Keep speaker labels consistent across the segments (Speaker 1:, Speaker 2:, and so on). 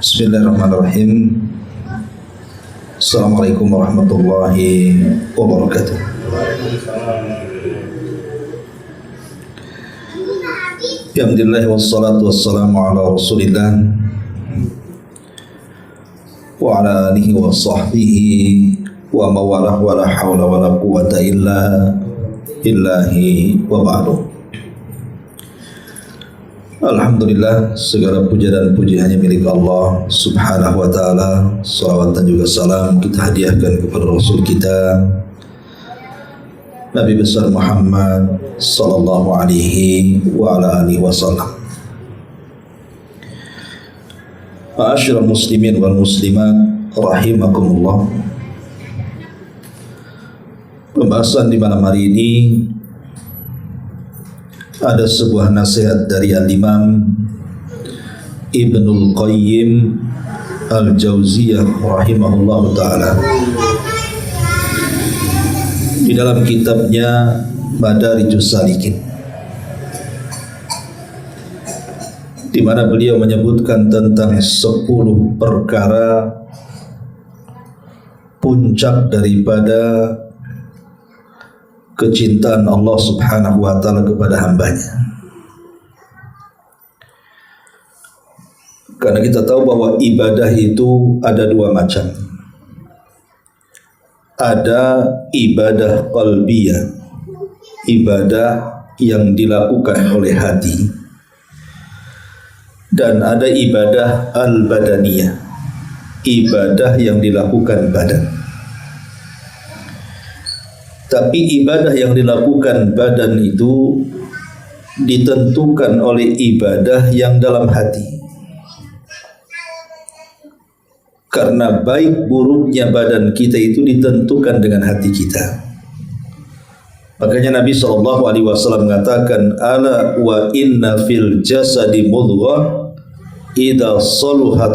Speaker 1: Bismillahirrahmanirrahim. Assalamualaikum warahmatullahi wabarakatuh. Alhamdulillah wassalatu wassalamu ala rasulillah wa ala alihi wa sahbihi wa mawalah wa la hawla wa la quwata illa billahi wa ba'du. Alhamdulillah, segala puja dan puji hanya milik Allah subhanahu wa ta'ala. Salawat dan juga salam kita hadiahkan kepada Rasul kita Nabi besar Muhammad sallallahu alaihi wa ala alihi wasallam. Ma'asyiral muslimin wal muslimat rahimakumullah. Pembahasan di malam hari ini ada sebuah nasihat dari Al-Imam Ibnul Qayyim Al-Jauziyah rahimahullah ta'ala di dalam kitabnya Madarijus Salikin, di mana beliau menyebutkan tentang 10 perkara puncak daripada kecintaan Allah subhanahu wa ta'ala kepada hambanya. Karena kita tahu bahwa ibadah itu ada 2 macam. Ada ibadah qalbiyah, ibadah yang dilakukan oleh hati, dan ada ibadah al-badaniyah, ibadah yang dilakukan badan. Tapi ibadah yang dilakukan badan itu ditentukan oleh ibadah yang dalam hati. Karena baik buruknya badan kita itu ditentukan dengan hati kita. Makanya Nabi SAW mengatakan, ala wa inna fil jasadi mudghah idza saluhat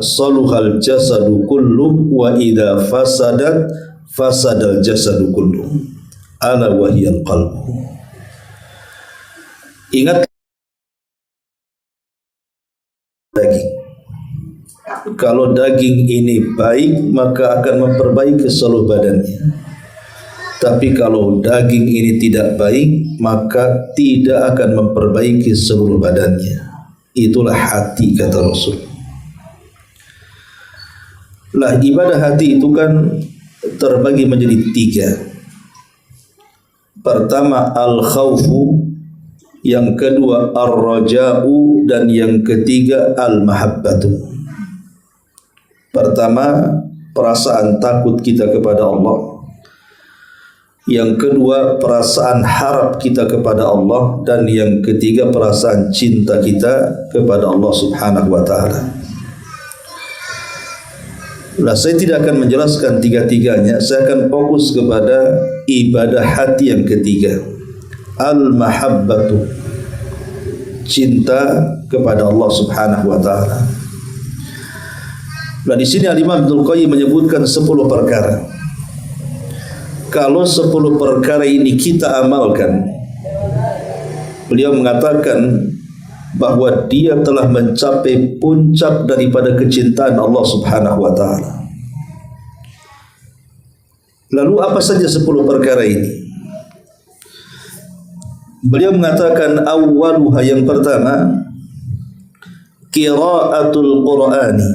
Speaker 1: saluhal jasadu kullu wa idza fasadat fasadal jasadu kullu ala wahiyal qalbu. Ingat daging. Kalau daging ini baik maka akan memperbaiki seluruh badannya. Tapi kalau daging ini tidak baik maka tidak akan memperbaiki seluruh badannya. Itulah hati, kata Rasul. Lah ibadah hati itu kan terbagi menjadi 3. Pertama al-khawfu, yang kedua ar-raja'u, dan yang ketiga al-mahabbatu. Pertama perasaan takut kita kepada Allah, yang kedua perasaan harap kita kepada Allah, dan yang ketiga perasaan cinta kita kepada Allah subhanahu wa ta'ala. Nah, saya tidak akan menjelaskan 3-tiganya. Saya akan fokus kepada ibadah hati yang ketiga, al-mahabbatu, cinta kepada Allah subhanahu wa ta'ala. Nah, di sini Al-Imam Ibnul Qayyim menyebutkan 10 perkara. Kalau 10 perkara ini kita amalkan, beliau mengatakan bahwa dia telah mencapai puncak daripada kecintaan Allah subhanahu wa ta'ala. Lalu apa saja 10 perkara ini? Beliau mengatakan awwaluha, yang pertama, qiraatul Qur'ani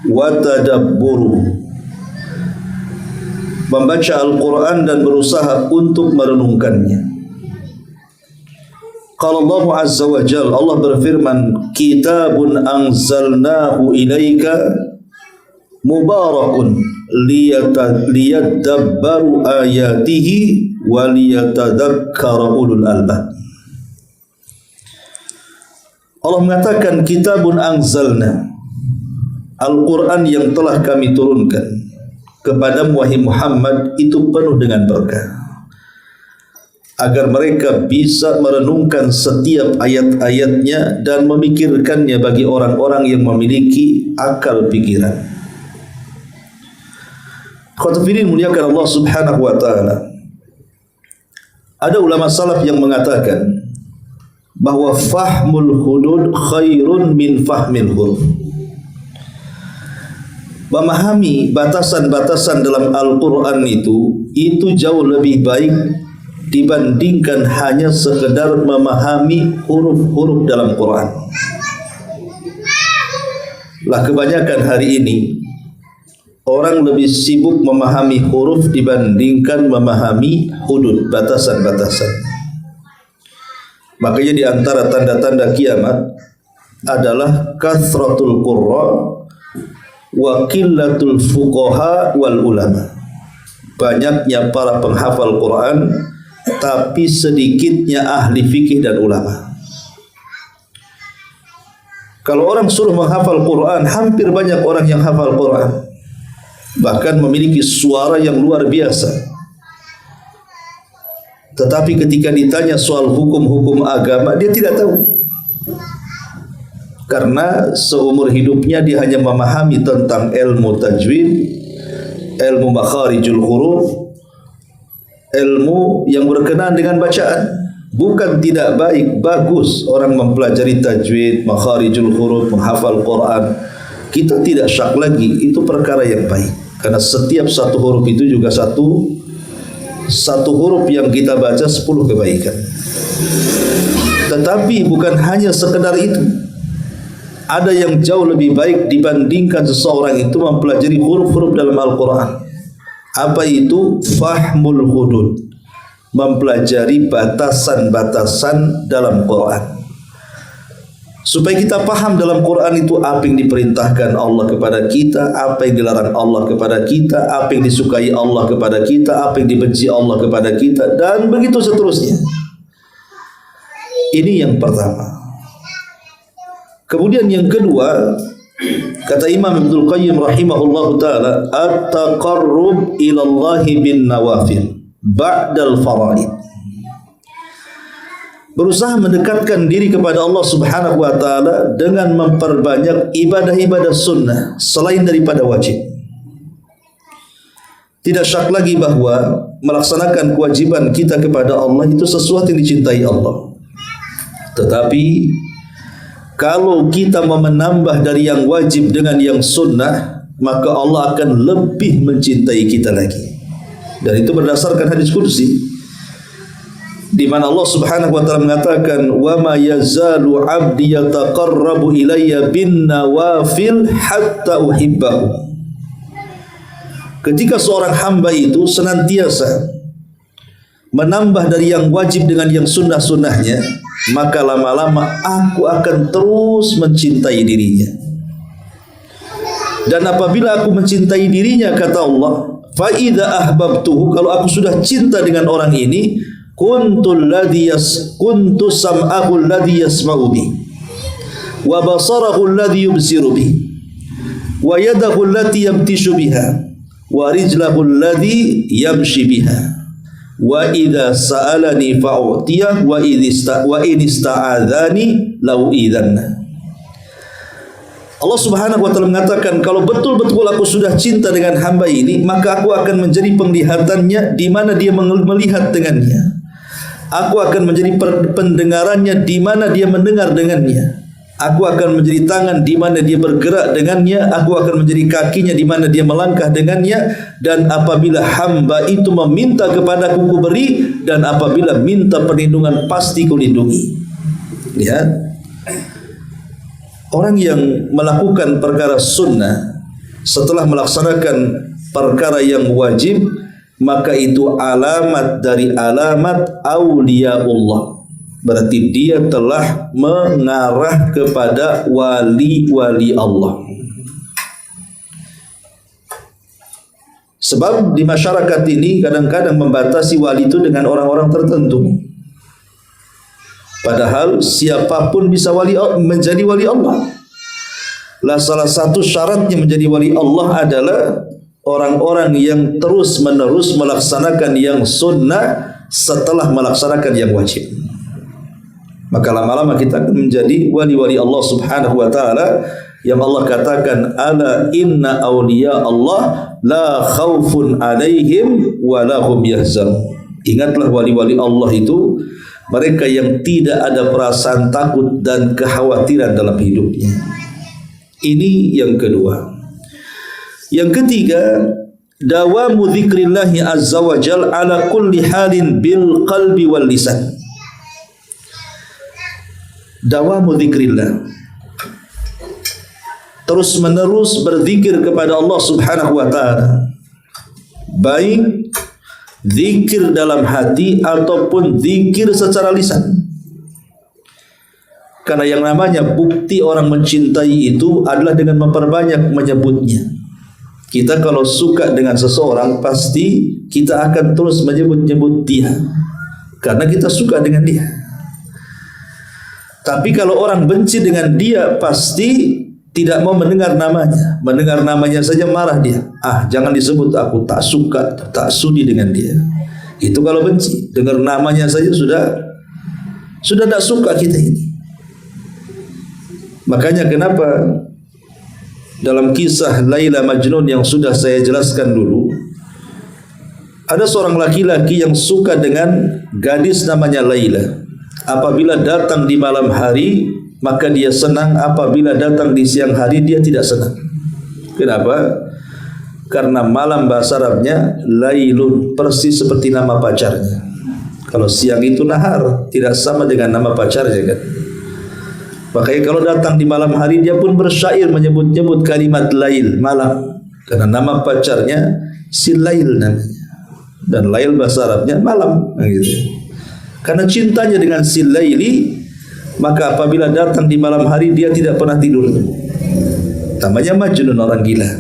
Speaker 1: wa tadabburu, membaca Al-Quran dan berusaha untuk merenungkannya. Qala Allah azza wa jalla, Allah berfirman, kitabun anzalnahu ilaika mubarakun liyadabbaru ayatihi wa liyatadhakkara ulul albab. Allah mengatakan kitabun anzalna, Al-Quran yang telah kami turunkan kepada wahai Muhammad itu penuh dengan berkah, agar mereka bisa merenungkan setiap ayat-ayatnya dan memikirkannya bagi orang-orang yang memiliki akal pikiran. Khotifidin muliakan Allah subhanahu wa ta'ala. Ada ulama salaf yang mengatakan bahwa fahmul hudud khairun min fahmil huruf. memahami batasan-batasan dalam Al-Quran itu jauh lebih baik dibandingkan hanya sekedar memahami huruf-huruf dalam Quran. Lah kebanyakan hari ini orang lebih sibuk memahami huruf dibandingkan memahami hudud, batasan-batasan. Makanya di antara tanda-tanda kiamat adalah kathratul qurra wa qillatul fuqaha wal ulama. Banyaknya para penghafal Quran tapi sedikitnya ahli fikih dan ulama. Kalau orang suruh menghafal Quran, hampir banyak orang yang hafal Quran, bahkan memiliki suara yang luar biasa. Tetapi ketika ditanya soal hukum-hukum agama, dia tidak tahu. Karena seumur hidupnya dia hanya memahami tentang ilmu tajwid, ilmu makharijul huruf, ilmu yang berkenaan dengan bacaan. Bukan tidak baik, bagus orang mempelajari tajwid, makharijul huruf, menghafal Quran. Kita tidak syak lagi, itu perkara yang baik. Karena setiap satu huruf itu juga satu huruf yang kita baca 10 kebaikan. Tetapi bukan hanya sekedar itu. Ada yang jauh lebih baik dibandingkan seseorang itu mempelajari huruf-huruf dalam Al-Quran. Apa itu? Fahmul hudud. Mempelajari batasan-batasan dalam Quran, supaya kita paham dalam Quran itu apa yang diperintahkan Allah kepada kita, apa yang dilarang Allah kepada kita, apa yang disukai Allah kepada kita, apa yang dibenci Allah kepada kita, dan begitu seterusnya. Ini yang pertama. Kemudian yang kedua, kata Imam Ibnul Qayyim rahimahullahu ta'ala, at-taqarrub ilallahi bin nawafil ba'dal faraid. Berusaha mendekatkan diri kepada Allah Subhanahu wa taala dengan memperbanyak ibadah-ibadah sunnah selain daripada wajib. Tidak syak lagi bahwa melaksanakan kewajiban kita kepada Allah itu sesuatu yang dicintai Allah. Tetapi kalau kita mau menambah dari yang wajib dengan yang sunnah, maka Allah akan lebih mencintai kita lagi. Dan itu berdasarkan hadis qudsi di mana Allah Subhanahu wa taala mengatakan, "Wa ma yazalu 'abdi yataqarrabu ilayya bin nawafil hatta uhibbahu." Ketika seorang hamba itu senantiasa menambah dari yang wajib dengan yang sunnah-sunnahnya, maka lama-lama aku akan terus mencintai dirinya. Dan apabila aku mencintai dirinya, kata Allah, fa idza ahbabtuhu, kalau aku sudah cinta dengan orang ini, kuntu sam'ahu alladhi yasma'u bi, wa basarahu alladhi yubsiru bi, wa yadahu allati yamtishu biha, wa rijlahu alladhi yamshi biha, wa idza sa'alani fa'utiyah, wa in ista'adzani lau'idzanna. Allah Subhanahu wa taala mengatakan, kalau betul-betul aku sudah cinta dengan hamba ini, maka aku akan menjadi penglihatannya di mana dia melihat dengannya. Aku akan menjadi pendengarannya di mana dia mendengar dengannya. Aku akan menjadi tangan di mana dia bergerak dengannya. Aku akan menjadi kakinya di mana dia melangkah dengannya. Dan apabila hamba itu meminta kepadaku, ku beri, dan apabila minta perlindungan, pasti ku lindungi. Lihat, orang yang melakukan perkara sunnah setelah melaksanakan perkara yang wajib, maka itu alamat dari alamat auliyaullah. Berarti dia telah mengarah kepada wali-wali Allah. Sebab di masyarakat ini kadang-kadang membatasi wali itu dengan orang-orang tertentu. Padahal siapapun bisa menjadi wali Allah. Lah salah satu syaratnya menjadi wali Allah adalah orang-orang yang terus-menerus melaksanakan yang sunnah setelah melaksanakan yang wajib. Maka lama-lama kita akan menjadi wali-wali Allah Subhanahu wa taala yang Allah katakan, ala inna awliya Allah la khaufun alaihim wa lahum yahzanun. Ingatlah wali-wali Allah itu mereka yang tidak ada perasaan takut dan kekhawatiran dalam hidupnya. Ini yang kedua. Yang ketiga, dawamu dzikrillahi azza wa jal ala kulli halin bil qalbi wal lisan. Dawamu dzikrillah, terus menerus berzikir kepada Allah Subhanahu wa taala, baik zikir dalam hati ataupun zikir secara lisan. Karena yang namanya bukti orang mencintai itu adalah dengan memperbanyak menyebutnya. Kita kalau suka dengan seseorang, pasti kita akan terus menyebut-nyebut dia, karena kita suka dengan dia. Tapi kalau orang benci dengan dia, pasti tidak mau mendengar namanya. Mendengar namanya saja marah dia. Ah, jangan disebut, aku tak suka, tak sudi dengan dia. Itu kalau benci. Dengar namanya saja sudah tak suka kita ini. Makanya kenapa dalam kisah Laila Majnun yang sudah saya jelaskan dulu, ada seorang laki-laki yang suka dengan gadis namanya Laila. Apabila datang di malam hari, maka dia senang. Apabila datang di siang hari, dia tidak senang. Kenapa? Karena malam bahasa Arabnya Lailun, persis seperti nama pacarnya. Kalau siang itu nahar, tidak sama dengan nama pacarnya kan. Makanya kalau datang di malam hari, dia pun bersyair menyebut-nyebut kalimat Lail, malam. Karena nama pacarnya si Lail namanya. Dan Lail bahasa Arabnya malam, gitu. Karena cintanya dengan si Laili, maka apabila datang di malam hari, dia tidak pernah tidur. Namanya Majnun, orang gila.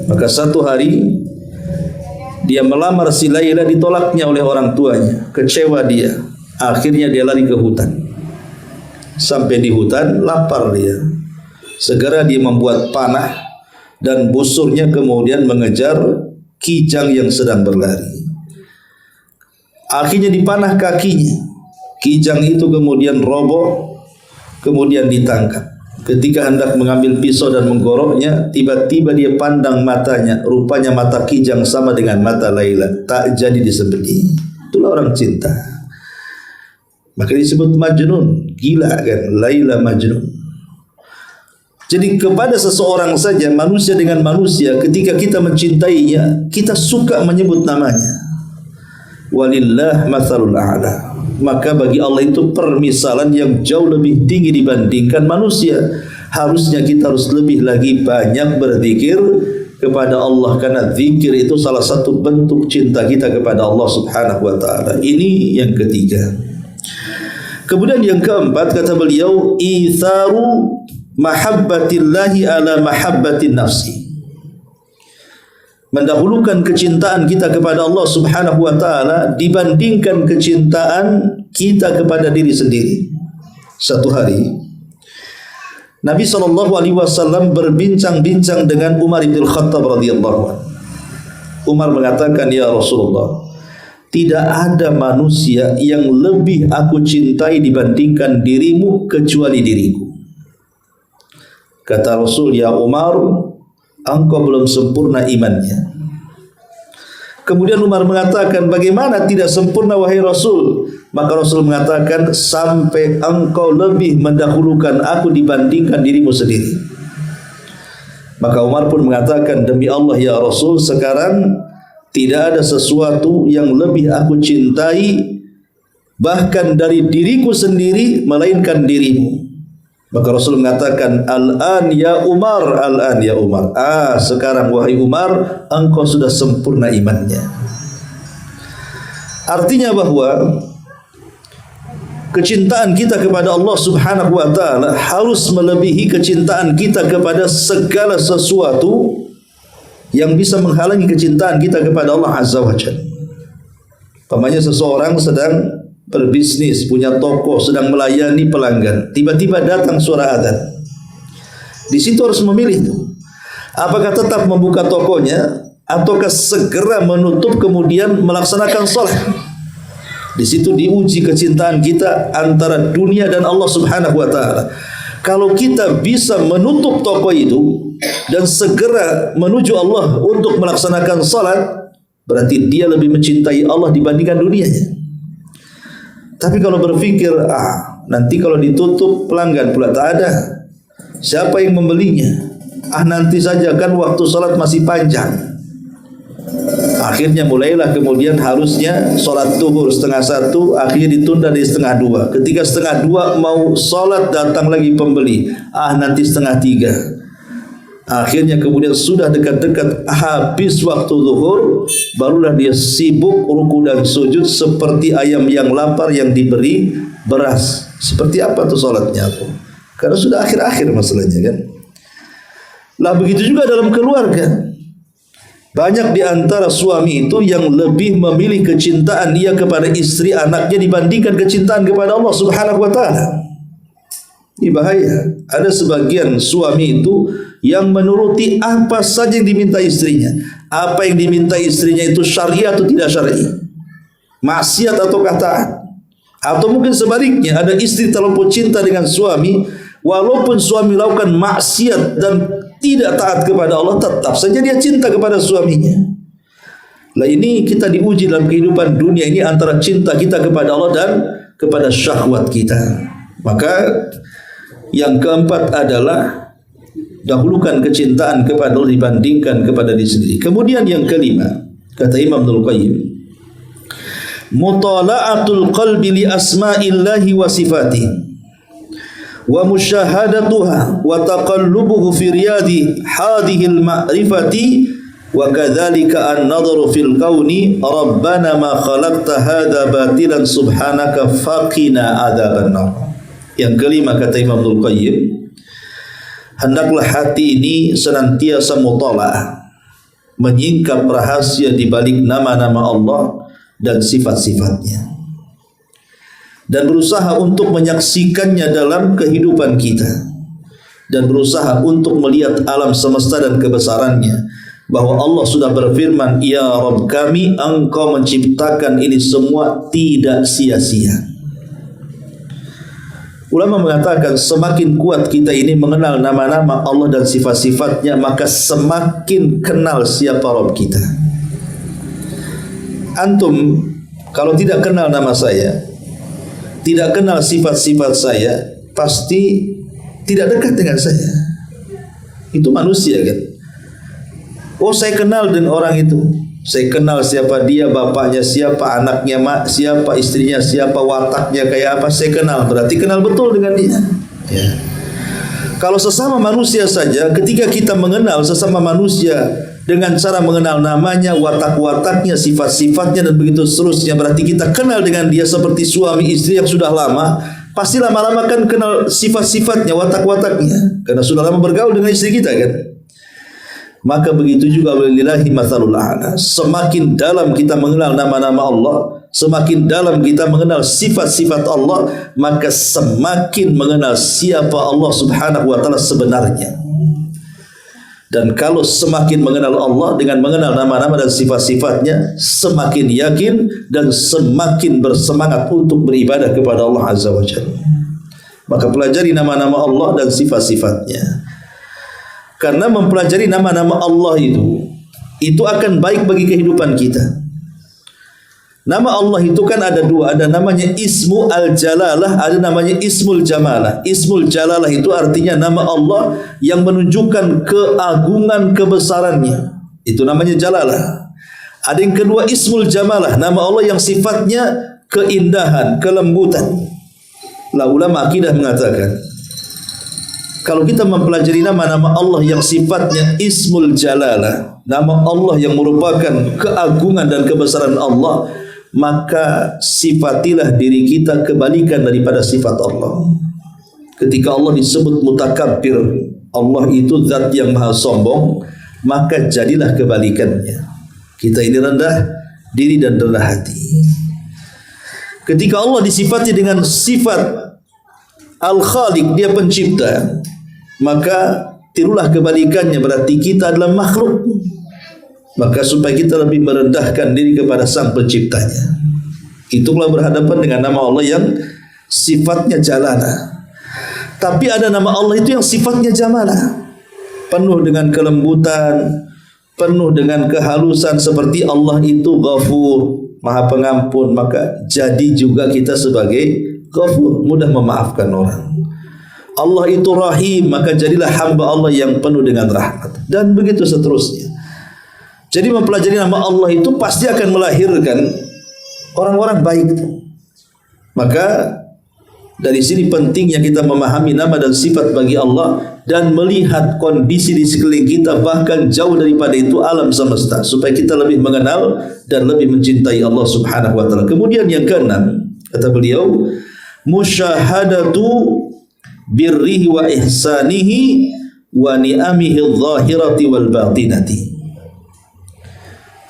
Speaker 1: Maka satu hari dia melamar si Laila, ditolaknya oleh orang tuanya. Kecewa dia. Akhirnya dia lari ke hutan. Sampai di hutan, lapar dia. Segera dia membuat panah dan busurnya, kemudian mengejar kijang yang sedang berlari. Akhirnya dipanah kakinya. Kijang itu kemudian roboh, kemudian ditangkap. Ketika hendak mengambil pisau dan menggoroknya, tiba-tiba dia pandang matanya. Rupanya mata kijang sama dengan mata Laila, tak jadi disembelih. Itulah orang cinta. Maka disebut Majnun, gila kan, Laila Majnun. Jadi kepada seseorang saja, manusia dengan manusia, ketika kita mencintainya, kita suka menyebut namanya. Walillah matsalul a'la. Maka bagi Allah itu permisalan yang jauh lebih tinggi dibandingkan manusia. Harusnya kita harus lebih lagi banyak berzikir kepada Allah, karena zikir itu salah satu bentuk cinta kita kepada Allah Subhanahu wa taala. Ini yang ketiga. Kemudian yang keempat, kata beliau, itharu mahabbatillahi ala mahabbatin nafsi. Mendahulukan kecintaan kita kepada Allah Subhanahu wa taala dibandingkan kecintaan kita kepada diri sendiri. Satu hari Nabi SAW berbincang-bincang dengan Umar bin Khattab radhiyallahu anhu. Umar mengatakan, ya Rasulullah, tidak ada manusia yang lebih aku cintai dibandingkan dirimu kecuali diriku. Kata Rasul, ya Umar, engkau belum sempurna imannya. Kemudian Umar mengatakan, bagaimana tidak sempurna wahai Rasul? Maka Rasul mengatakan, sampai engkau lebih mendahulukan aku dibandingkan dirimu sendiri. Maka Umar pun mengatakan, demi Allah ya Rasul, sekarang tidak ada sesuatu yang lebih aku cintai bahkan dari diriku sendiri melainkan dirimu. Maka Rasul mengatakan, al-an ya Umar, al-an ya Umar. Sekarang wahai Umar, engkau sudah sempurna imannya. Artinya bahwa kecintaan kita kepada Allah Subhanahu wa taala harus melebihi kecintaan kita kepada segala sesuatu yang bisa menghalangi kecintaan kita kepada Allah Azza wa Jalla. Pamannya seseorang sedang berbisnis, punya toko, sedang melayani pelanggan. Tiba-tiba datang suara adzan. Di situ harus memilih tuh. Apakah tetap membuka tokonya ataukah segera menutup kemudian melaksanakan salat? Di situ diuji kecintaan kita antara dunia dan Allah Subhanahu wa taala. Kalau kita bisa menutup toko itu dan segera menuju Allah untuk melaksanakan salat, berarti dia lebih mencintai Allah dibandingkan dunianya. Tapi kalau berpikir, nanti kalau ditutup pelanggan pula tak ada, siapa yang membelinya? nanti saja kan waktu salat masih panjang. Akhirnya mulailah kemudian harusnya salat zuhur 1:30, akhirnya ditunda di 1:30. Ketika 1:30 mau salat, datang lagi pembeli, nanti 2:30. Akhirnya kemudian sudah dekat-dekat habis waktu zuhur, barulah dia sibuk ruku dan sujud seperti ayam yang lapar yang diberi beras. Seperti apa tuh salatnya tuh? Karena sudah akhir-akhir masalahnya kan. Lah begitu juga dalam keluarga. Banyak di antara suami itu yang lebih memilih kecintaan dia kepada istri anaknya dibandingkan kecintaan kepada Allah Subhanahu wa taala. Ini bahaya. Ada sebagian suami itu yang menuruti apa saja yang diminta istrinya. Apa yang diminta istrinya itu syar'i atau tidak syar'i, maksiat atau taat. Atau mungkin sebaliknya, ada istri terlalu cinta dengan suami, walaupun suami lakukan maksiat dan tidak taat kepada Allah, tetap saja dia cinta kepada suaminya. Lah ini kita diuji dalam kehidupan dunia ini antara cinta kita kepada Allah dan kepada syahwat kita. Maka yang keempat adalah dahulukan kecintaan kepada Allah dibandingkan kepada diri sendiri. Kemudian yang kelima, kata Imam Ibnul Qayyim, mutala'atul qalbi li asma'illahi wa sifatihi wa musyahadatuha wa taqallubuhu fi riyadi hadhil ma'rifati wa kadzalika an-nadharu fil kauni rabbana ma khalaqta hadza batilan subhanaka faqina adzaban nar. Yang kelima kata Imam Ibnul Qayyim, hendaklah hati ini senantiasa mutalaah, menyingkap rahasia di balik nama-nama Allah dan sifat-sifatnya, dan berusaha untuk menyaksikannya dalam kehidupan kita, dan berusaha untuk melihat alam semesta dan kebesarannya, bahwa Allah sudah berfirman, ya Rabb kami, engkau menciptakan ini semua tidak sia-sia. Ulama mengatakan semakin kuat kita ini mengenal nama-nama Allah dan sifat-sifatnya, maka semakin kenal siapa Rabb kita. Antum kalau tidak kenal nama saya, tidak kenal sifat-sifat saya, pasti tidak dekat dengan saya. Itu manusia kan. Oh saya kenal dengan orang itu, saya kenal siapa dia, bapaknya siapa, anaknya siapa, istrinya siapa, wataknya kayak apa, saya kenal. Berarti kenal betul dengan dia ya. Kalau sesama manusia saja, ketika kita mengenal sesama manusia dengan cara mengenal namanya, watak-wataknya, sifat-sifatnya dan begitu seterusnya, berarti kita kenal dengan dia seperti suami istri yang sudah lama. Pasti lama-lama kan kenal sifat-sifatnya, watak-wataknya, karena sudah lama bergaul dengan istri kita kan. Maka begitu juga walillahi matsalul a'la. Semakin dalam kita mengenal nama-nama Allah, semakin dalam kita mengenal sifat-sifat Allah, maka semakin mengenal siapa Allah Subhanahu wa taala sebenarnya. Dan kalau semakin mengenal Allah dengan mengenal nama-nama dan sifat-sifatnya, semakin yakin dan semakin bersemangat untuk beribadah kepada Allah Azza wa Jalla. Maka pelajari nama-nama Allah dan sifat-sifatnya. Karena mempelajari nama-nama Allah itu akan baik bagi kehidupan kita. Nama Allah itu kan ada dua, ada namanya Ismu Al-Jalalah, ada namanya Ismul Jamalah. Ismul Jalalah itu artinya nama Allah yang menunjukkan keagungan kebesarannya. Itu namanya Jalalah. Ada yang kedua Ismul Jamalah, nama Allah yang sifatnya keindahan, kelembutan. Lah ulama akidah mengatakan, kalau kita mempelajari nama-nama Allah yang sifatnya Ismul Jalalah, nama Allah yang merupakan keagungan dan kebesaran Allah, maka sifatilah diri kita kebalikan daripada sifat Allah. Ketika Allah disebut mutakabbir, Allah itu zat yang maha sombong, maka jadilah kebalikannya. Kita ini rendah diri dan rendah hati. Ketika Allah disifati dengan sifat Al-Khaliq, dia pencipta, maka tirulah kebalikannya, berarti kita adalah makhluk. Maka supaya kita lebih merendahkan diri kepada Sang Penciptanya, itulah berhadapan dengan nama Allah yang sifatnya Jalala. Tapi ada nama Allah itu yang sifatnya Jamalah, penuh dengan kelembutan, penuh dengan kehalusan, seperti Allah itu Ghafur, Maha Pengampun. Maka jadi juga kita sebagai Ghafur, mudah memaafkan orang. Allah itu Rahim, maka jadilah hamba Allah yang penuh dengan rahmat. Dan begitu seterusnya. Jadi mempelajari nama Allah itu pasti akan melahirkan orang-orang baik. Maka dari sini pentingnya kita memahami nama dan sifat bagi Allah dan melihat kondisi di sekeliling kita, bahkan jauh daripada itu alam semesta, supaya kita lebih mengenal dan lebih mencintai Allah Subhanahu wa taala. Kemudian yang keenam, kata beliau, musyahadatu birrihi wa ihsanihi wa ni'amihi adh-dhahirati wal batinati.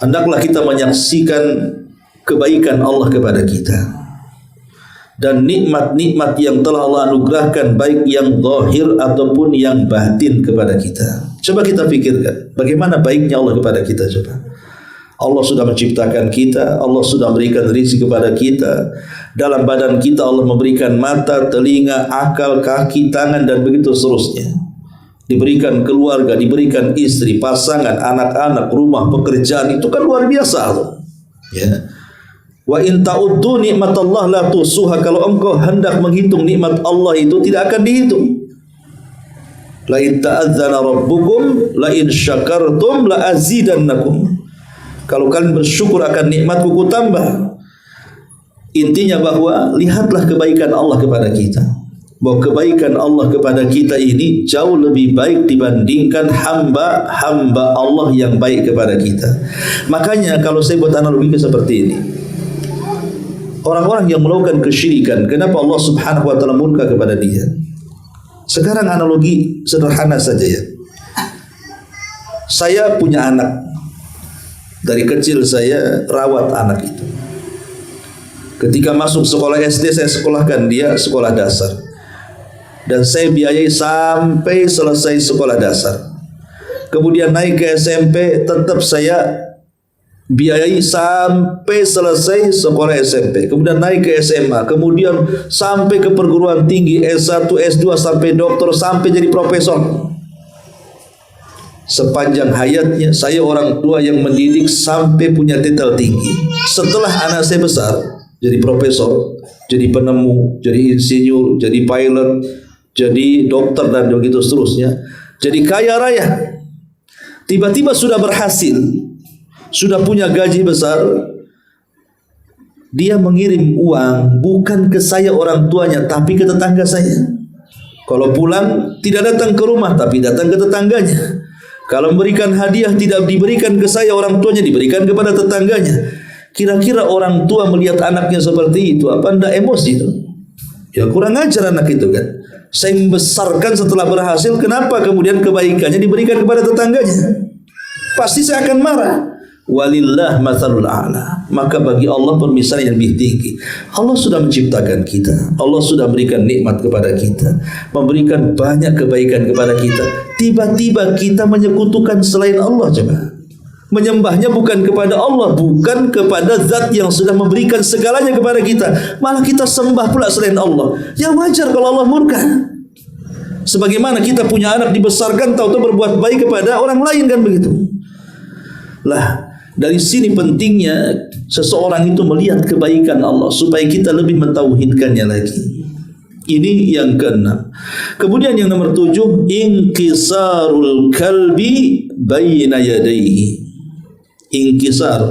Speaker 1: Hendaklah kita menyaksikan kebaikan Allah kepada kita dan nikmat-nikmat yang telah Allah anugerahkan, baik yang zahir ataupun yang batin kepada kita. Coba kita pikirkan bagaimana baiknya Allah kepada kita. Coba, Allah sudah menciptakan kita, Allah sudah memberikan rezeki kepada kita, dalam badan kita Allah memberikan mata, telinga, akal, kaki, tangan, dan begitu seterusnya. Diberikan keluarga, diberikan istri, pasangan, anak-anak, rumah, pekerjaan. Itu kan luar biasa tuh. Ya. Wa in ta'uddu nikmatallah la tusuha. Kalau engkau hendak menghitung nikmat Allah itu tidak akan dihitung. La in ta'adzana rabbukum la in syakartum la azidannakum. Kalau kalian bersyukur akan nikmatku ku tambah. Intinya bahwa lihatlah kebaikan Allah kepada kita. Bahwa kebaikan Allah kepada kita ini jauh lebih baik dibandingkan hamba-hamba Allah yang baik kepada kita. Makanya kalau saya buat analogi seperti ini, orang-orang yang melakukan kesyirikan, kenapa Allah Subhanahu wa taala murka kepada dia? Sekarang analogi sederhana saja ya. Saya punya anak. Dari kecil saya rawat anak itu. Ketika masuk sekolah SD, saya sekolahkan dia sekolah dasar. Dan saya biayai sampai selesai sekolah dasar. Kemudian naik ke SMP, tetap saya biayai sampai selesai sekolah SMP. Kemudian naik ke SMA, kemudian sampai ke perguruan tinggi, S1, S2, sampai doktor, sampai jadi profesor. Sepanjang hayatnya saya orang tua yang mendidik sampai punya titel tinggi. Setelah anak saya besar, jadi profesor, jadi penemu, jadi insinyur, jadi pilot, jadi dokter, dan begitu seterusnya, jadi kaya raya. Tiba-tiba sudah berhasil, sudah punya gaji besar, dia mengirim uang bukan ke saya orang tuanya, tapi ke tetangga saya. Kalau pulang tidak datang ke rumah, tapi datang ke tetangganya. Kalau memberikan hadiah tidak diberikan ke saya orang tuanya, diberikan kepada tetangganya. Kira-kira orang tua melihat anaknya seperti itu, apa anda emosi itu? Ya kurang ajar anak itu kan. Saya membesarkan setelah berhasil, kenapa kemudian kebaikannya diberikan kepada tetangganya? Pasti saya akan marah. Walillah matsalul a'la. Maka bagi Allah permisalan yang lebih tinggi. Allah sudah menciptakan kita, Allah sudah berikan nikmat kepada kita, memberikan banyak kebaikan kepada kita. Tiba-tiba kita menyekutukan selain Allah. Coba, menyembahnya bukan kepada Allah, bukan kepada zat yang sudah memberikan segalanya kepada kita, malah kita sembah pula selain Allah. Ya wajar kalau Allah murka. Sebagaimana kita punya anak dibesarkan, tahu-tahu berbuat baik kepada orang lain, kan begitu. Lah, dari sini pentingnya seseorang itu melihat kebaikan Allah supaya kita lebih mentauhidkannya lagi. Ini yang keenam. Kemudian yang nomor 7, inkisarul kalbi baina yadayhi. Inkisar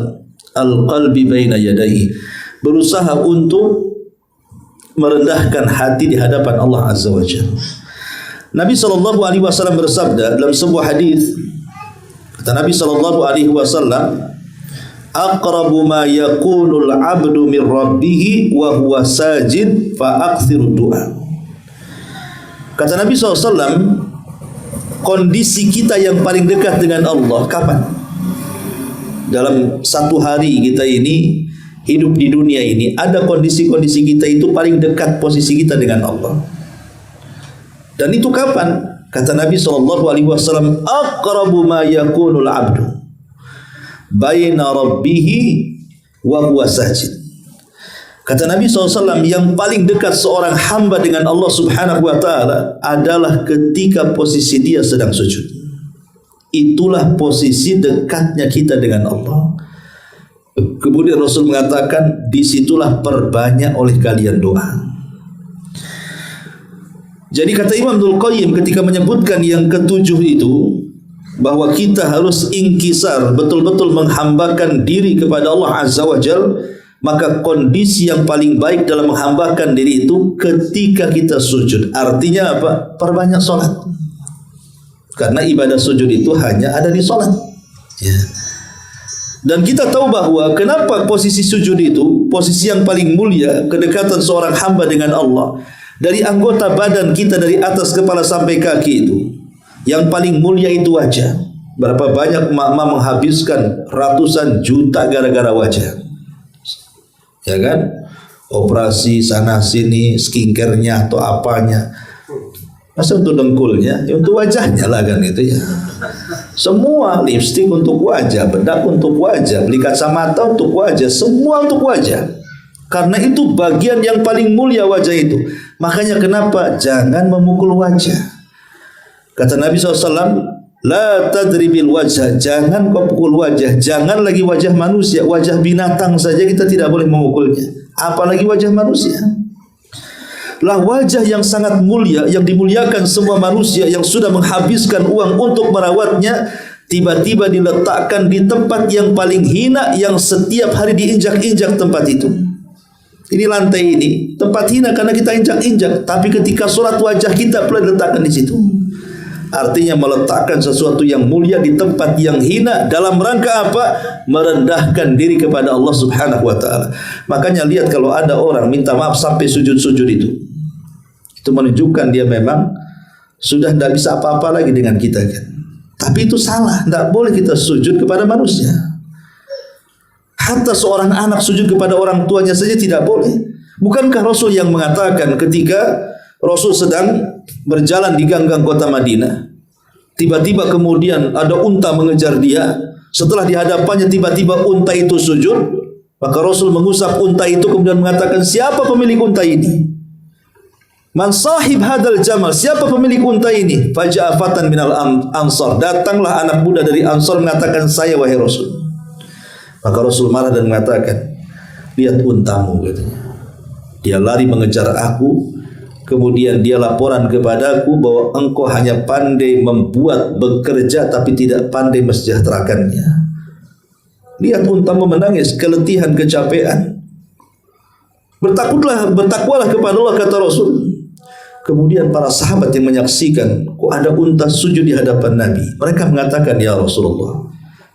Speaker 1: al-qalbi baina yadayhi. Berusaha untuk merendahkan hati di hadapan Allah Azza wa Jalla. Nabi SAW bersabda dalam sebuah hadis, kata Nabi SAW, aqrabu ma yakunul abdu min rabbih wa huwa sajid fa aktsiru du'a. Kata Nabi SAW, kondisi kita yang paling dekat dengan Allah kapan? Dalam satu hari kita ini hidup di dunia ini, ada kondisi-kondisi kita itu paling dekat posisi kita dengan Allah. Dan itu kapan? Kata Nabi SAW, aqrabu ma yakunul abdu baina rabbihi wa huwa sajid. Kata Nabi SAW, yang paling dekat seorang hamba dengan Allah Subhanahu wa ta'ala adalah ketika posisi dia sedang sujud. Itulah posisi dekatnya kita dengan Allah. Kemudian Rasul mengatakan, disitulah perbanyak oleh kalian doa. Jadi kata Imam Ibnul Qayyim ketika menyebutkan yang ketujuh itu, bahwa kita harus inkisar, betul-betul menghambakan diri kepada Allah Azza wa Jal, maka kondisi yang paling baik dalam menghambakan diri itu ketika kita sujud. Artinya apa? Perbanyak sholat. Karena ibadah sujud itu hanya ada di sholat. Ya. Dan kita tahu bahwa kenapa posisi sujud itu posisi yang paling mulia, kedekatan seorang hamba dengan Allah. Dari anggota badan kita dari atas kepala sampai kaki itu, yang paling mulia itu wajah. Berapa banyak emak-emak menghabiskan ratusan juta gara-gara wajah, ya kan? Operasi sana sini, skincare-nya atau apanya. Masa untuk dengkulnya, ya untuk wajahnya lah kan itu ya. Semua lipstik untuk wajah, bedak untuk wajah, beli kacamata untuk wajah, semua untuk wajah. Karena itu bagian yang paling mulia wajah itu. Makanya kenapa jangan memukul wajah. Kata Nabi SAW, la tadribil wajah, jangan kau pukul wajah. Jangan lagi wajah manusia, wajah binatang saja kita tidak boleh memukulnya, apalagi wajah manusia. Lah wajah yang sangat mulia, yang dimuliakan semua manusia, yang sudah menghabiskan uang untuk merawatnya, tiba-tiba diletakkan di tempat yang paling hina, yang setiap hari diinjak-injak tempat itu. Ini lantai ini tempat hina karena kita injak-injak, tapi ketika sholat wajah kita pula diletakkan di situ. Artinya meletakkan sesuatu yang mulia di tempat yang hina dalam rangka apa? Merendahkan diri kepada Allah Subhanahu wa taala. Makanya lihat kalau ada orang minta maaf sampai sujud-sujud itu menunjukkan dia memang sudah tidak bisa apa-apa lagi dengan kita kan. Tapi itu salah, tidak boleh kita sujud kepada manusia. Hatta seorang anak sujud kepada orang tuanya saja tidak boleh. Bukankah Rasul yang mengatakan ketika Rasul sedang berjalan di gang-gang kota Madinah, tiba-tiba kemudian ada unta mengejar dia. Setelah di hadapannya tiba-tiba unta itu sujud, maka Rasul mengusap unta itu kemudian mengatakan, siapa pemilik unta ini? Man sahib hadal jamal, siapa pemilik unta ini? Faja'a fatan minal ansar, datanglah anak muda dari Ansar mengatakan, saya wahai Rasul. Maka Rasul marah dan mengatakan, lihat untamu katanya. Dia lari mengejar aku, kemudian dia laporan kepadaku bahwa engkau hanya pandai membuat bekerja tapi tidak pandai mensejahterakannya. Lihat untamu menangis, keletihan, kecapean. Bertakwalah kepada Allah, kata Rasul. Kemudian para sahabat yang menyaksikan, kok ada unta sujud di hadapan Nabi. Mereka mengatakan, ya Rasulullah,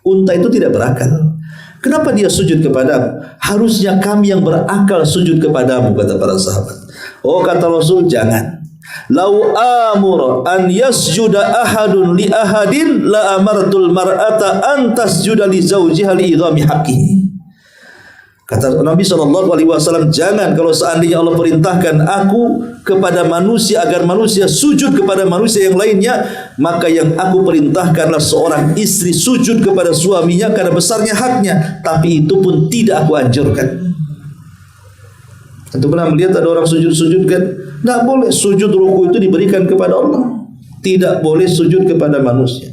Speaker 1: unta itu tidak berakal. Kenapa dia sujud kepadamu? Harusnya kami yang berakal sujud kepadamu, kata para sahabat. Oh, kata Rasul, jangan. Lau amur an yasjuda ahadun li ahadin la amartul mar'ata an tasjuda li zawjiha li idhami haqqihi. Kata Nabi SAW, jangan kalau seandainya Allah perintahkan aku kepada manusia agar manusia sujud kepada manusia yang lainnya, maka yang aku perintahkanlah seorang istri sujud kepada suaminya karena besarnya haknya. Tapi itu pun tidak aku anjurkan. Antum pernah melihat ada orang sujud-sujud kan? Tidak boleh. Sujud ruku itu diberikan kepada Allah, tidak boleh sujud kepada manusia.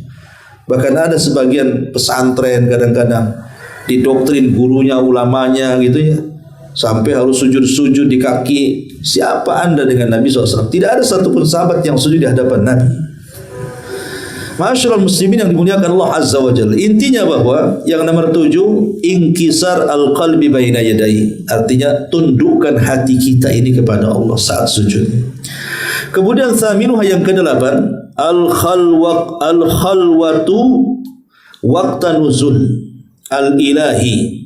Speaker 1: Bahkan ada sebagian pesantren kadang-kadang didoktrin gurunya, ulamanya gitu ya, sampai harus sujud-sujud di kaki. Siapa anda dengan Nabi SAW? Tidak ada satupun sahabat yang sujud di hadapan Nabi. Ma'asyiral muslimin yang dimuliakan Allah Azza wa Jalla, intinya bahwa yang nomor 7, inkisar al-qalbi baina yadai, artinya tundukkan hati kita ini kepada Allah saat sujud. Kemudian thaminuha yang ke-8, al-khalwatu waqta nuzul al-ilahi,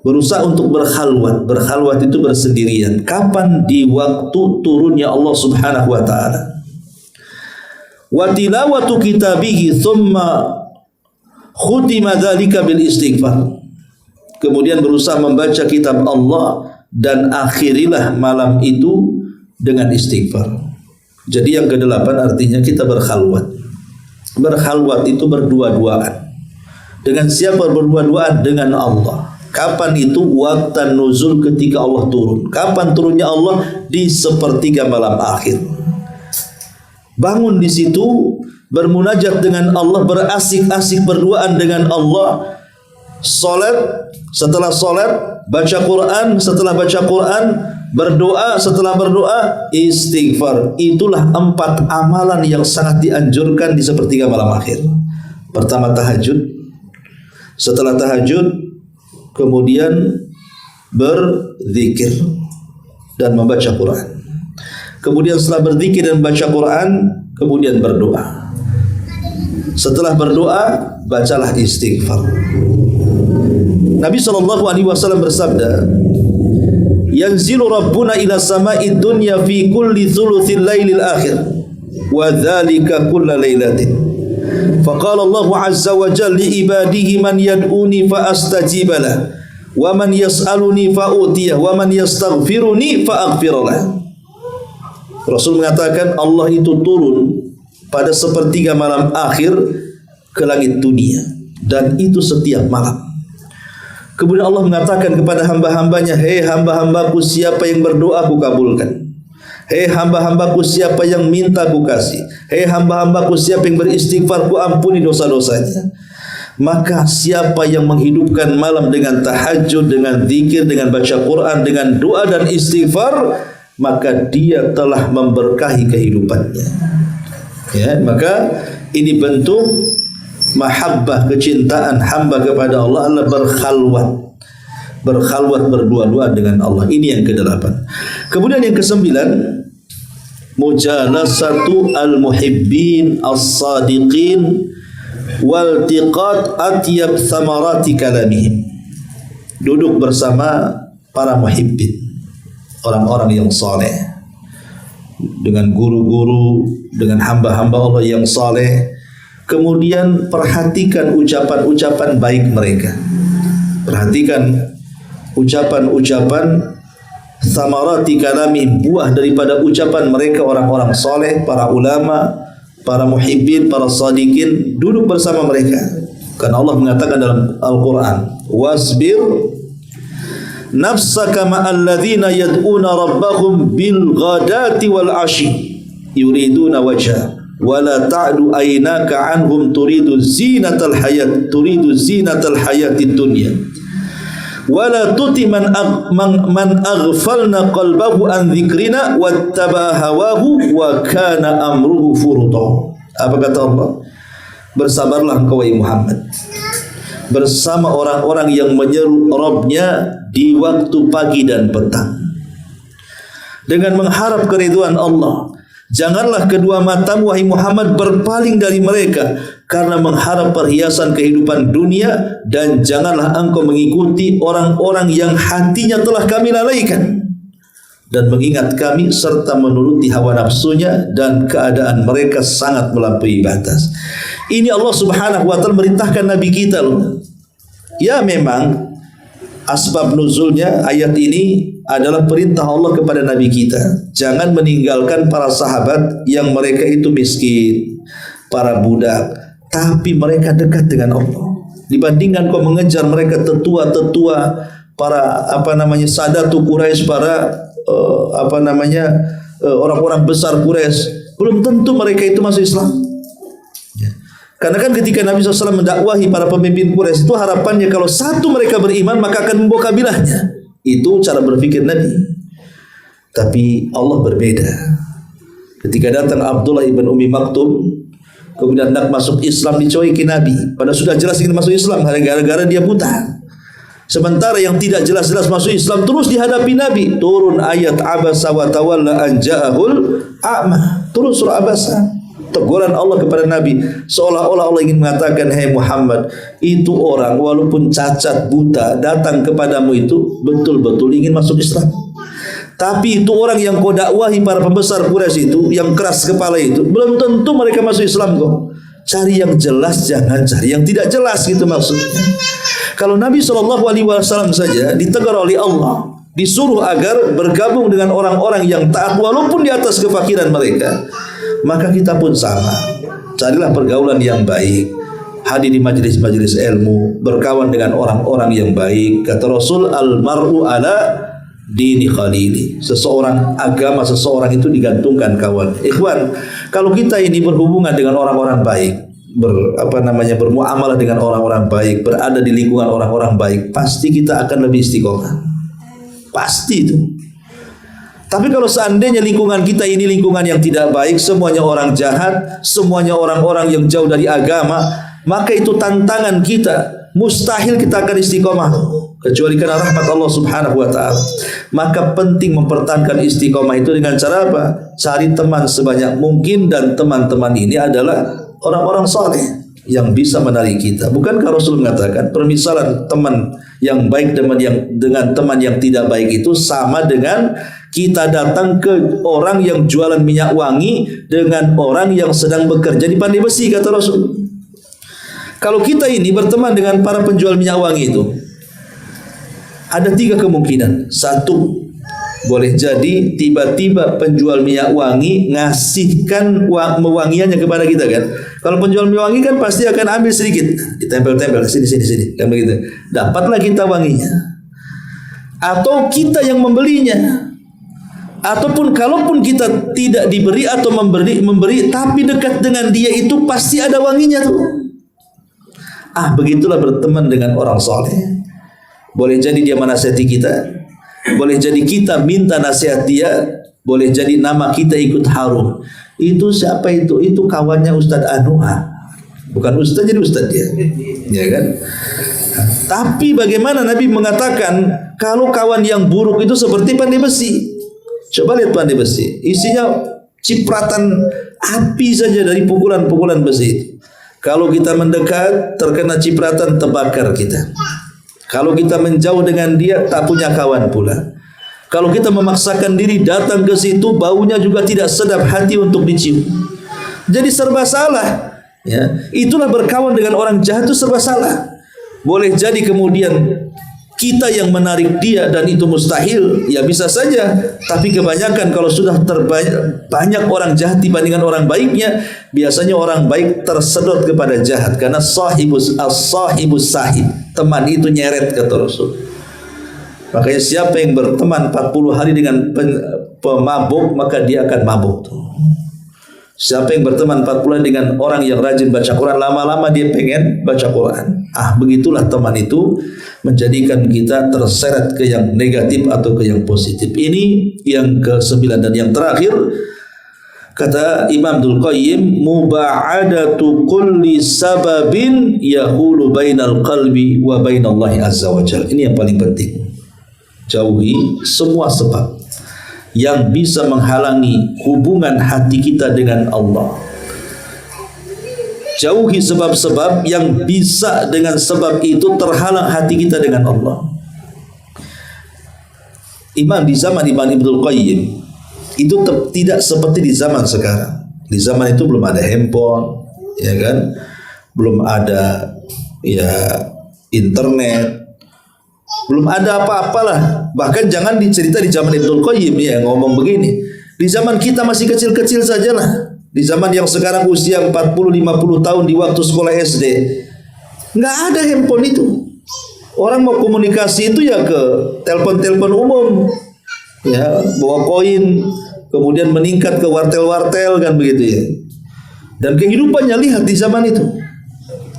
Speaker 1: berusaha untuk berkhalwat. Berkhalwat itu bersendirian. Kapan? Di waktu turunnya Allah Subhanahu wa taala. Wa tilawatu kitabihi thumma khutima dzalika bil istighfar. Kemudian berusaha membaca kitab Allah dan akhirilah malam itu dengan istighfar. Jadi yang ke-8 artinya kita berkhalwat. Berkhalwat itu berdua-duaan. Dengan siapa berdua-duaan? Dengan Allah. Kapan itu? Waktan nuzul, ketika Allah turun. Kapan turunnya Allah? Di sepertiga malam akhir. Bangun di situ, bermunajat dengan Allah, berasik-asik berduaan dengan Allah. Salat, setelah salat baca Quran, setelah baca Quran berdoa, setelah berdoa istighfar. Itulah 4 amalan yang sangat dianjurkan di sepertiga malam akhir. Pertama tahajud, setelah tahajud kemudian berzikir dan membaca Quran. Kemudian setelah berzikir dan membaca Quran, kemudian berdoa. Setelah berdoa, bacalah istighfar. Nabi SAW bersabda, yanzilu rabbuna ila sama'id dunya fi kulli thuluthil lailil akhir wa dhalika kulla lailatin. Faqala Allah azza wa jalla li ibadihi man yad'uni fa astajiba lah wa man yas'aluni fa utiyah wa man yastaghfiruni fa aghfir lah. Rasul mengatakan Allah itu turun pada sepertiga malam akhir ke langit dunia, dan itu setiap malam. Kemudian Allah mengatakan kepada hamba-hambanya, hei hamba-hambaku, siapa yang berdoa ku kabulkan. Hei hamba-hambaku, siapa yang minta ku kasih. Hei hamba-hambaku, siapa yang beristighfar ku ampuni dosa-dosanya. Maka siapa yang menghidupkan malam dengan tahajud, dengan zikir, dengan baca Quran, dengan doa dan istighfar, maka dia telah memberkahi kehidupannya. Ya, maka ini bentuk mahabbah, kecintaan hamba kepada Allah adalah berkhalwat berdua-dua dengan Allah. Ini yang ke-8. Kemudian yang ke-9, mujalasatu al-muhibbin as-sadiqin waltiqat atyab thamarati kalamihim. Duduk bersama para muhibbin, orang-orang yang saleh, dengan guru-guru, dengan hamba-hamba Allah yang saleh. Kemudian perhatikan ucapan-ucapan baik mereka. Perhatikan ucapan-ucapan samarati kalami, buah daripada ucapan mereka orang-orang saleh, para ulama, para muhibbin, para sadiqin. Duduk bersama mereka. Karena Allah mengatakan dalam Al-Quran, wasbir nafsaka ma'al ladzina yad'una rabbahum bil ghadati wal ashi yuriduna wajha wala ta'du aynaka anhum turidu zinatal hayatid dunya wala tuti man aghfalna qalbahu an dzikrina wattaba'a hawahu wa kana amruhu furuta. Apa kata Allah? Bersabarlah engkau wahai Muhammad bersama orang-orang yang menyeru Rabbnya di waktu pagi dan petang dengan mengharap keridhaan Allah. Janganlah kedua matamu wahai Muhammad berpaling dari mereka karena mengharap perhiasan kehidupan dunia, dan janganlah engkau mengikuti orang-orang yang hatinya telah kami lalaikan dan mengingat kami serta menuruti hawa nafsunya dan keadaan mereka sangat melampaui batas. Ini Allah Subhanahu wa taala merintahkan Nabi kita loh. Ya, memang asbab nuzulnya ayat ini adalah perintah Allah kepada Nabi kita. Jangan meninggalkan para sahabat yang mereka itu miskin, para budak, tapi mereka dekat dengan Allah. Dibandingkan kau mengejar mereka tetua-tetua, para sadatu Quraisy, para orang-orang besar Quraisy, belum tentu mereka itu masuk Islam. Karena kan ketika Nabi SAW mendakwahi para pemimpin Quraisy itu harapannya kalau satu mereka beriman maka akan membawa kabilahnya. Itu cara berpikir Nabi. Tapi Allah berbeda. Ketika datang Abdullah ibn Ummi Maktum, kemudian hendak masuk Islam, dicuekin Nabi. Padahal sudah jelas ingin masuk Islam, gara-gara dia buta. Sementara yang tidak jelas-jelas masuk Islam terus dihadapi Nabi. Turun ayat abasa wa tawalla an ja'ahul a'ma. Turun surah Abasa. Teguran Allah kepada Nabi seolah-olah Allah ingin mengatakan, hei Muhammad, itu orang walaupun cacat buta datang kepadamu itu betul-betul ingin masuk Islam. Tapi itu orang yang kau dakwahi para pembesar Quraisy itu, yang keras kepala itu, belum tentu mereka masuk Islam kok. Cari yang jelas, jangan cari yang tidak jelas, gitu maksudnya. Kalau Nabi SAW saja ditegur oleh Allah, disuruh agar bergabung dengan orang-orang yang taat walaupun di atas kefakiran mereka, maka kita pun sama. Carilah pergaulan yang baik, hadir di majelis-majelis ilmu, berkawan dengan orang-orang yang baik. Kata Rasul, al-mar'u ala dini khalili. Seseorang, agama seseorang itu digantungkan kawan. Ikhwan, kalau kita ini berhubungan dengan orang-orang baik, bermuamalah dengan orang-orang baik, berada di lingkungan orang-orang baik, pasti kita akan lebih istiqomah. Pasti itu. Tapi kalau seandainya lingkungan kita ini lingkungan yang tidak baik, semuanya orang jahat, semuanya orang-orang yang jauh dari agama, maka itu tantangan kita. Mustahil kita akan istiqomah kecuali karena rahmat Allah Subhanahu wa taala. Maka penting mempertahankan istiqomah itu dengan cara apa? Cari teman sebanyak mungkin, dan teman-teman ini adalah orang-orang saleh yang bisa menarik kita. Bukankah Rasul mengatakan permisalan teman yang baik dengan teman yang tidak baik itu sama dengan kita datang ke orang yang jualan minyak wangi dengan orang yang sedang bekerja di pandai besi, kata Rasul. Kalau kita ini berteman dengan para penjual minyak wangi itu, ada 3 kemungkinan. 1, boleh jadi tiba-tiba penjual minyak wangi ngasihkan mewangiannya kepada kita kan. Kalau penjual minyak wangi kan pasti akan ambil sedikit, ditempel-tempel sini kan begitu. Dapatlah kita wanginya. Atau kita yang membelinya. Ataupun kalaupun kita tidak diberi atau memberi tapi dekat dengan dia itu pasti ada wanginya tuh. Begitulah berteman dengan orang soleh. Boleh jadi dia menasihati kita, boleh jadi kita minta nasihat dia, boleh jadi nama kita ikut harum. Itu siapa itu? Itu kawannya Ustadz Anuha. Bukan Ustadz, jadi Ustadz dia. Ya kan? Tapi bagaimana Nabi mengatakan kalau kawan yang buruk itu seperti pandai besi. Coba lihat pandai besi, isinya cipratan api saja dari pukulan-pukulan besi itu. Kalau kita mendekat, terkena cipratan, terbakar kita. Kalau kita menjauh dengan dia, tak punya kawan pula. Kalau kita memaksakan diri datang ke situ, baunya juga tidak sedap hati untuk dicium. Jadi serba salah. Ya, itulah berkawan dengan orang jahat itu serba salah. Boleh jadi kemudian kita yang menarik dia dan itu mustahil, ya bisa saja. Tapi kebanyakan kalau sudah banyak orang jahat dibandingkan orang baiknya, biasanya orang baik tersedot kepada jahat karena sahibus sahib, teman itu nyeret, kata Rasul. Makanya siapa yang berteman 40 hari dengan pemabuk, maka dia akan mabuk tuh. Siapa yang berteman 40 hari dengan orang yang rajin baca Quran, lama-lama dia pengen baca Quran. Begitulah teman itu menjadikan kita terseret ke yang negatif atau ke yang positif. Ini yang ke-9 dan yang terakhir, kata Imam Ibnul Qayyim, muba'adatu kulli sababin yahulu bainal qalbi wa bainallahi azza wa jalla. Ini yang paling penting. Jauhi semua sebab yang bisa menghalangi hubungan hati kita dengan Allah. Jauhi sebab-sebab yang bisa dengan sebab itu terhalang hati kita dengan Allah. Di zaman Imam Ibnul Qayyim itu tidak seperti di zaman sekarang. Di zaman itu belum ada handphone, ya kan? Belum ada internet, belum ada apa-apalah. Bahkan jangan dicerita di zaman Ibnul Qayyim ya ngomong begini. Di zaman kita masih kecil-kecil sajalah. Di zaman yang sekarang usia 40-50 tahun di waktu sekolah SD, nggak ada handphone itu. Orang mau komunikasi itu ya ke telepon-telepon umum, ya bawa koin, kemudian meningkat ke wartel-wartel kan begitu ya. Dan kehidupannya lihat di zaman itu,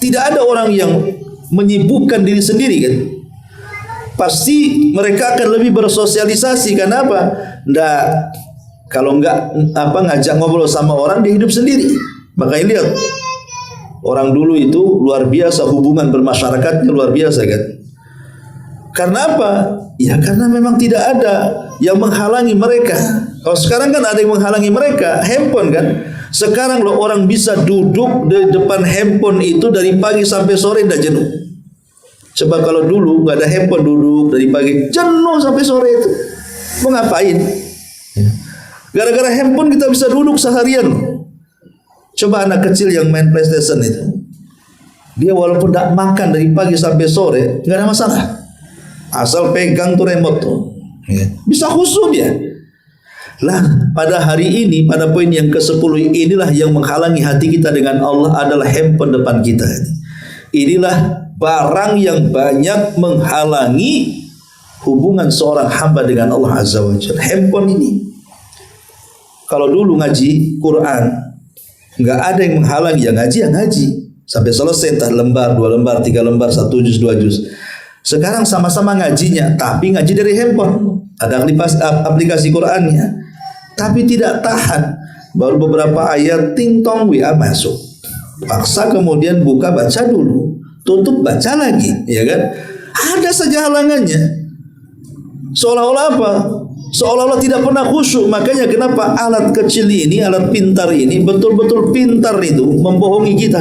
Speaker 1: tidak ada orang yang menyibukkan diri sendiri kan. Pasti mereka akan lebih bersosialisasi. Kenapa? Kalau ngajak ngobrol sama orang, dia hidup sendiri. Makanya lihat orang dulu itu luar biasa, hubungan bermasyarakatnya luar biasa kan. Karena apa? Ya karena memang tidak ada yang menghalangi mereka. Kalau sekarang kan ada yang menghalangi mereka, handphone kan. Sekarang loh orang bisa duduk di depan handphone itu dari pagi sampai sore tidak jenuh. Coba kalau dulu nggak ada handphone, duduk dari pagi jenuh sampai sore itu. Mau ngapain? Gara-gara handphone kita bisa duduk seharian. Coba anak kecil yang main PlayStation itu, dia walaupun tidak makan dari pagi sampai sore nggak ada masalah, asal pegang tuh remote tuh, bisa khusyuk ya. Lah pada hari ini, pada poin yang ke-10 inilah yang menghalangi hati kita dengan Allah adalah handphone depan kita. Inilah barang yang banyak menghalangi hubungan seorang hamba dengan Allah Azza wa Jalla. Handphone ini. Kalau dulu ngaji Quran, nggak ada yang menghalangi, ya ngaji, Sampai selesai entah lembar, 2 lembar, 3 lembar, 1 juz, 2 juz. Sekarang sama-sama ngajinya, tapi ngaji dari handphone. Ada aplikasi Qur'annya, tapi tidak tahan. Baru beberapa ayat, ting tong WA masuk. Paksa kemudian buka, baca dulu, tutup, baca lagi, ya kan? Ada saja halangannya. Seolah-olah apa? Seolah-olah tidak pernah khusyuk. Makanya kenapa alat kecil ini, alat pintar ini betul-betul pintar itu membohongi kita,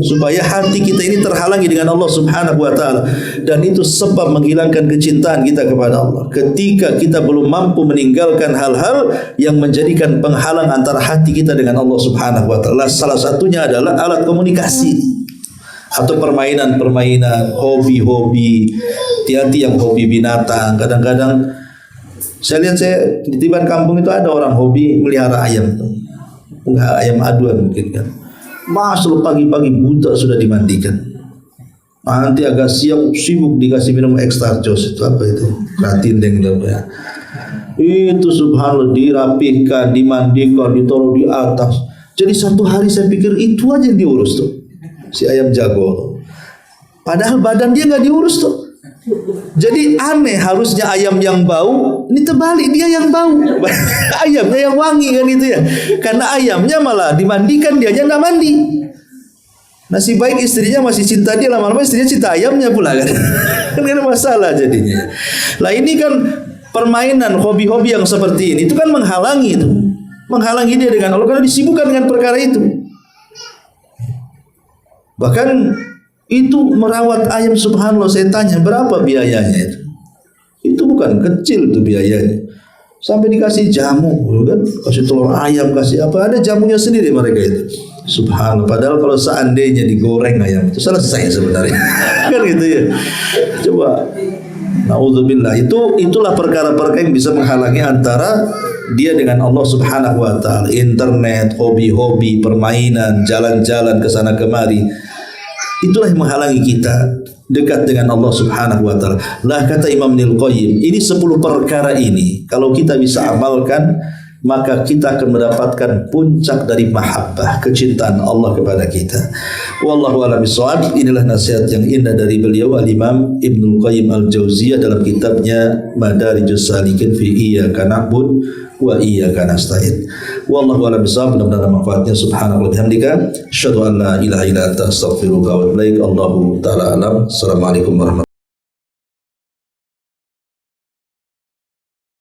Speaker 1: supaya hati kita ini terhalangi dengan Allah Subhanahu wa taala, dan itu sebab menghilangkan kecintaan kita kepada Allah. Ketika kita belum mampu meninggalkan hal-hal yang menjadikan penghalang antara hati kita dengan Allah Subhanahu wa taala. Salah satunya adalah alat komunikasi atau permainan-permainan, hobi-hobi. Hati-hati yang hobi binatang. Kadang-kadang saya lihat, di tiban kampung itu ada orang hobi melihara ayam. Enggak, ayam aduan mungkin kan. Masuk pagi-pagi buta sudah dimandikan. Nanti agak siang sibuk dikasih minum extra jos, itu apa itu? Ratindeng ya. Itu subhanallah, dirapihkan, dimandikan, ditaruh di atas. Jadi satu hari saya pikir itu aja yang diurus tuh si ayam jago. Padahal badan dia nggak diurus tuh. Jadi aneh, harusnya ayam yang bau, ini terbalik, dia yang bau. Ayamnya yang wangi kan itu ya. Karena ayamnya malah dimandikan, dianya nggak mandi. Nasib baik istrinya masih cinta dia, lama-lama istrinya cinta ayamnya pula kan. Kan ada masalah jadinya. Lah ini kan permainan, hobi-hobi yang seperti ini itu kan menghalangi itu. Menghalangi dia dengan Allah karena disibukkan dengan perkara itu. Bahkan itu merawat ayam, subhanallah, saya tanya berapa biayanya itu? Itu bukan kecil itu biayanya. Sampai dikasih jamu, kan? Kasih telur ayam, kasih apa? Ada jamunya sendiri mereka itu. Subhanallah. Padahal kalau seandainya digoreng ayam itu selesai sebenarnya. Kan gitu ya. Coba. Nauzubillah. Itulah perkara-perkara yang bisa menghalangi antara dia dengan Allah Subhanahu wa taala. Internet, hobi-hobi, permainan, jalan-jalan ke sana kemari. Itulah yang menghalangi kita dekat dengan Allah Subhanahu wa taala. Lah kata Imam Ibnul Qayyim, ini 10 perkara ini kalau kita bisa amalkan, maka kita akan mendapatkan puncak dari mahabbah, kecintaan Allah kepada kita. Wallahu a'lam bishawab. Inilah nasihat yang indah dari beliau Al-Imam Ibnul Qayyim Al-Jauziyah dalam kitabnya Madarijus Salikin fi Iyyaka na'budu wa iyyaka nasta'in. Wallahu a'lam bishawab. Mudah-mudahan manfaatnya. Subhanallah bihamdika, asyhadu an la ilaha illa anta, astaghfiruka wa atubu ilaik. Allahu ta'ala alam. Assalamualaikum warahmatullahi wabarakatuh.